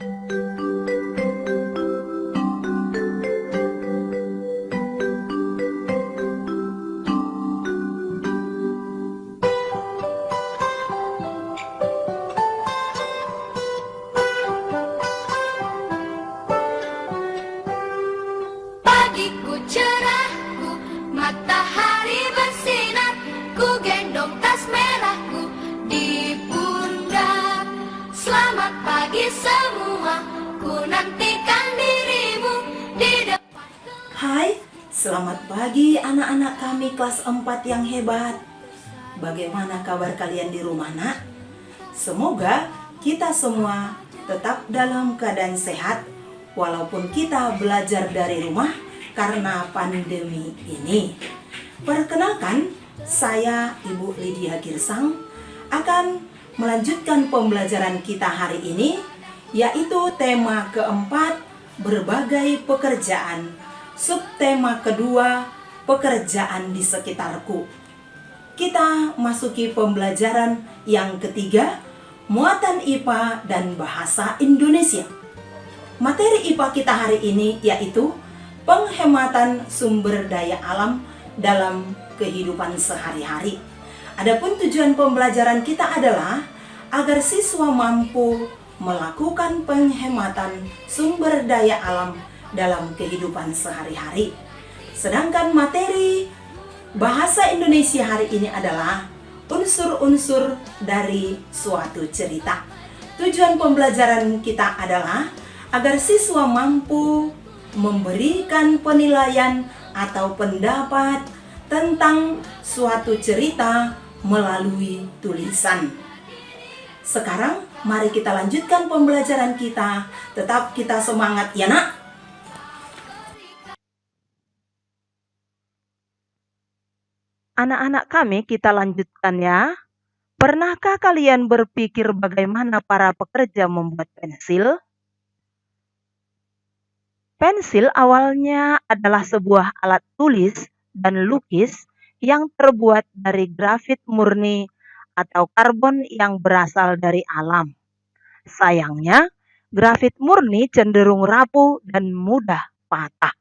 Pagiku cerahku, matahari bersinar, ku gendong tas merahku di pundak. Selamat pagi semua, ku nantikan dirimu di depan. Hai, selamat pagi anak-anak kami kelas 4 yang hebat. Bagaimana kabar kalian di rumah, nak? Semoga kita semua tetap dalam keadaan sehat walaupun kita belajar dari rumah karena pandemi ini. Perkenalkan, saya Ibu Lydia Girsang akan melanjutkan pembelajaran kita hari ini, yaitu tema keempat, berbagai pekerjaan. Subtema kedua, pekerjaan di sekitarku. Kita masuki pembelajaran yang ketiga, muatan IPA dan bahasa Indonesia. Materi IPA kita hari ini yaitu penghematan sumber daya alam dalam kehidupan sehari-hari. Adapun tujuan pembelajaran kita adalah agar siswa mampu melakukan penghematan sumber daya alam dalam kehidupan sehari-hari. Sedangkan materi bahasa Indonesia hari ini adalah unsur-unsur dari suatu cerita. Tujuan pembelajaran kita adalah agar siswa mampu memberikan penilaian atau pendapat tentang suatu cerita melalui tulisan. Sekarang mari kita lanjutkan pembelajaran kita. Tetap kita semangat ya, nak. Anak-anak kami, kita lanjutkan ya. Pernahkah kalian berpikir bagaimana para pekerja membuat pensil? Pensil awalnya adalah sebuah alat tulis dan lukis yang terbuat dari grafit murni atau karbon yang berasal dari alam. Sayangnya, grafit murni cenderung rapuh dan mudah patah.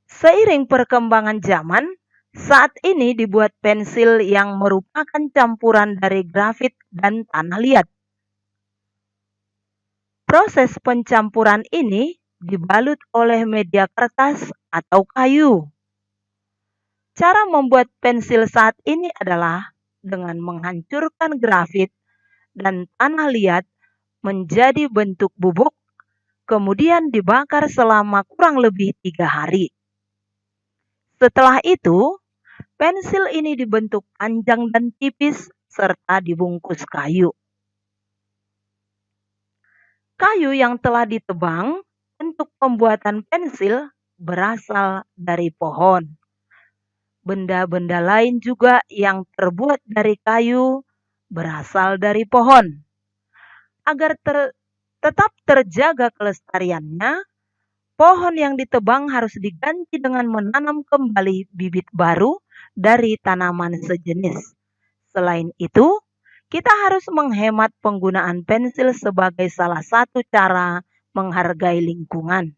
Seiring perkembangan zaman, saat ini dibuat pensil yang merupakan campuran dari grafit dan tanah liat. Proses pencampuran ini dibalut oleh media kertas atau kayu. Cara membuat pensil saat ini adalah dengan menghancurkan grafit dan tanah liat menjadi bentuk bubuk, kemudian dibakar selama kurang lebih 3 hari. Setelah itu, pensil ini dibentuk panjang dan tipis serta dibungkus kayu. Kayu yang telah ditebang untuk pembuatan pensil berasal dari pohon. Benda-benda lain juga yang terbuat dari kayu berasal dari pohon. Agar tetap terjaga kelestariannya, pohon yang ditebang harus diganti dengan menanam kembali bibit baru dari tanaman sejenis. Selain itu, kita harus menghemat penggunaan pensil sebagai salah satu cara menghargai lingkungan.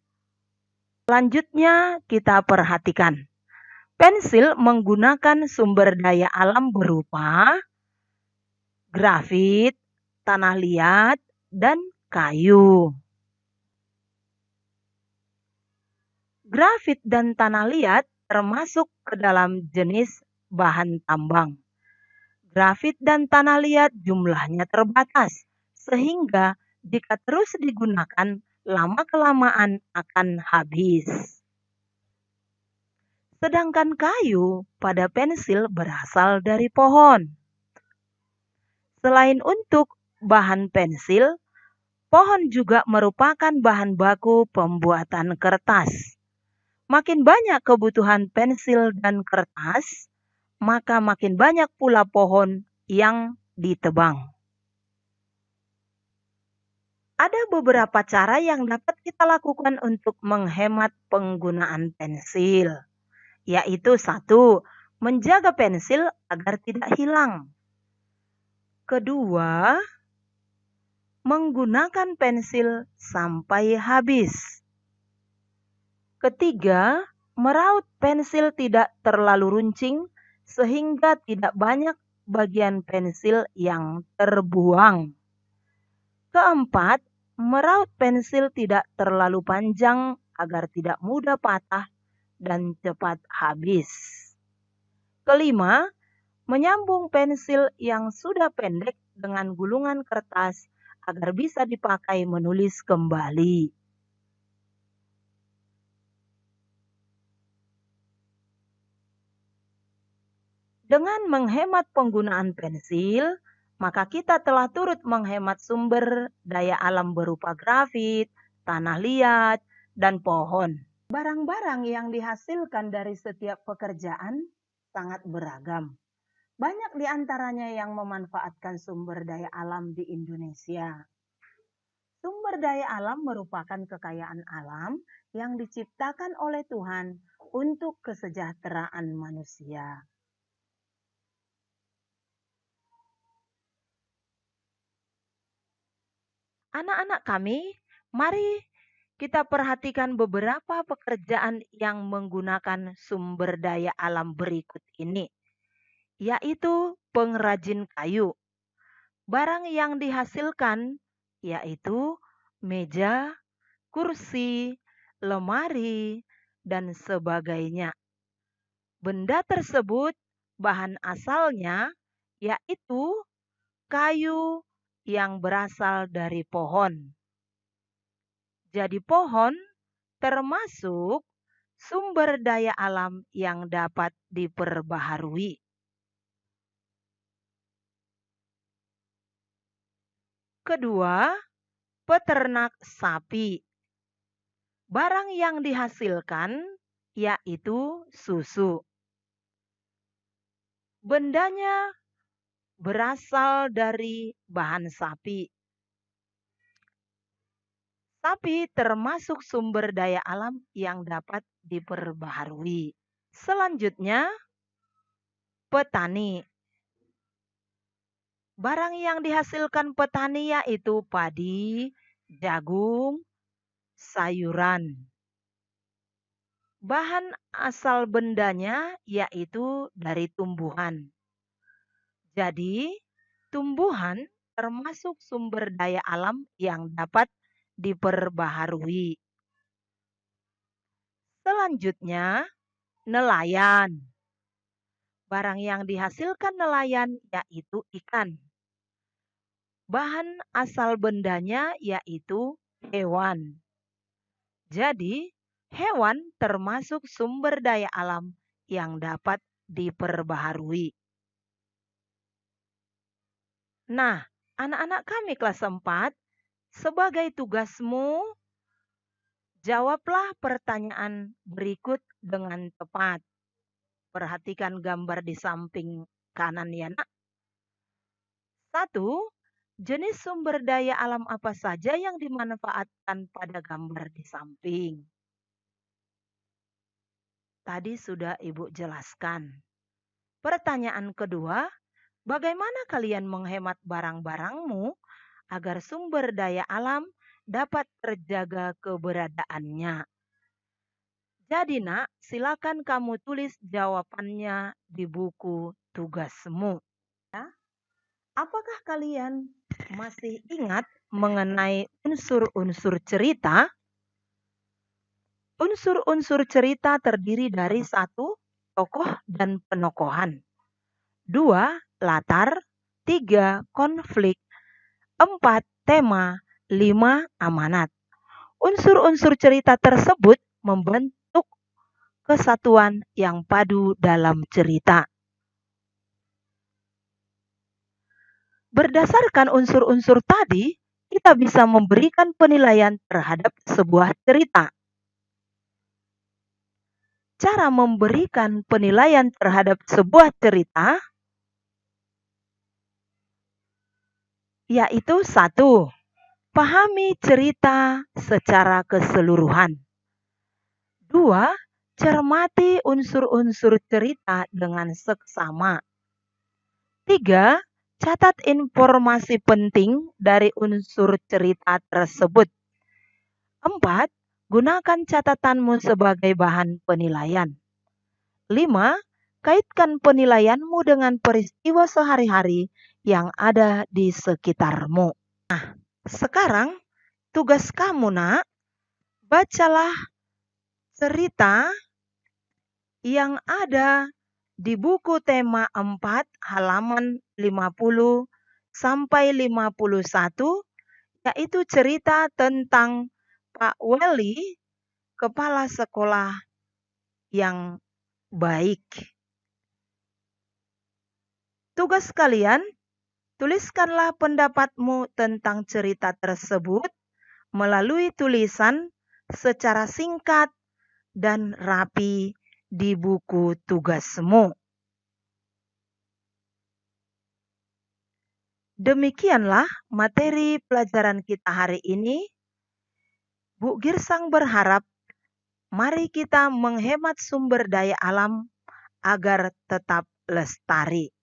Selanjutnya, kita perhatikan. Pensil menggunakan sumber daya alam berupa grafit, tanah liat, dan kayu. Grafit dan tanah liat termasuk ke dalam jenis bahan tambang. Grafit dan tanah liat jumlahnya terbatas, sehingga jika terus digunakan, lama-kelamaan akan habis. Sedangkan kayu pada pensil berasal dari pohon. Selain untuk bahan pensil, pohon juga merupakan bahan baku pembuatan kertas. Makin banyak kebutuhan pensil dan kertas, maka makin banyak pula pohon yang ditebang. Ada beberapa cara yang dapat kita lakukan untuk menghemat penggunaan pensil, yaitu 1. menjaga pensil agar tidak hilang. Kedua, menggunakan pensil sampai habis. Ketiga, meraut pensil tidak terlalu runcing sehingga tidak banyak bagian pensil yang terbuang. Keempat, meraut pensil tidak terlalu panjang agar tidak mudah patah dan cepat habis. Kelima, menyambung pensil yang sudah pendek dengan gulungan kertas agar bisa dipakai menulis kembali. Dengan menghemat penggunaan pensil, maka kita telah turut menghemat sumber daya alam berupa grafit, tanah liat, dan pohon. Barang-barang yang dihasilkan dari setiap pekerjaan sangat beragam. Banyak di antaranya yang memanfaatkan sumber daya alam di Indonesia. Sumber daya alam merupakan kekayaan alam yang diciptakan oleh Tuhan untuk kesejahteraan manusia. Anak-anak kami, mari kita perhatikan beberapa pekerjaan yang menggunakan sumber daya alam berikut ini, yaitu pengrajin kayu. Barang yang dihasilkan yaitu meja, kursi, lemari, dan sebagainya. Benda tersebut bahan asalnya yaitu kayu yang berasal dari pohon. Jadi pohon termasuk sumber daya alam yang dapat diperbaharui. Kedua, peternak sapi. Barang yang dihasilkan yaitu susu. Bendanya berasal dari bahan sapi. Sapi termasuk sumber daya alam yang dapat diperbaharui. Selanjutnya, petani. Barang yang dihasilkan petani yaitu padi, jagung, sayuran. Bahan asal bendanya yaitu dari tumbuhan. Jadi, tumbuhan termasuk sumber daya alam yang dapat diperbaharui. Selanjutnya, nelayan. Barang yang dihasilkan nelayan yaitu ikan. Bahan asal bendanya yaitu hewan. Jadi, hewan termasuk sumber daya alam yang dapat diperbaharui. Nah, anak-anak kami kelas 4, sebagai tugasmu, jawablah pertanyaan berikut dengan tepat. Perhatikan gambar di samping kanan ya, Nak. 1. Jenis sumber daya alam apa saja yang dimanfaatkan pada gambar di samping? Tadi sudah Ibu jelaskan. Pertanyaan kedua, bagaimana kalian menghemat barang-barangmu agar sumber daya alam dapat terjaga keberadaannya? Jadi Nak, silakan kamu tulis jawabannya di buku tugasmu. Ya. Apakah kalian masih ingat mengenai unsur-unsur cerita? Unsur-unsur cerita terdiri dari 1. Tokoh dan penokohan. 2. Latar. 3. Konflik. 4. Tema. 5. Amanat. Unsur-unsur cerita tersebut membentuk kesatuan yang padu dalam cerita. Berdasarkan unsur-unsur tadi, kita bisa memberikan penilaian terhadap sebuah cerita. Cara memberikan penilaian terhadap sebuah cerita yaitu 1. Pahami cerita secara keseluruhan. 2. Cermati unsur-unsur cerita dengan seksama. 3. Catat informasi penting dari unsur cerita tersebut. 4. Gunakan catatanmu sebagai bahan penilaian. 5. Kaitkan penilaianmu dengan peristiwa sehari-hari yang ada di sekitarmu. Sekarang tugas kamu, Nak, bacalah cerita yang ada di buku tema 4 halaman 50 sampai 51, yaitu cerita tentang Pak Weli, kepala sekolah yang baik. Tugas kalian, tuliskanlah pendapatmu tentang cerita tersebut melalui tulisan secara singkat dan rapi di buku tugasmu. Demikianlah materi pelajaran kita hari ini. Bu Girsang berharap mari kita menghemat sumber daya alam agar tetap lestari.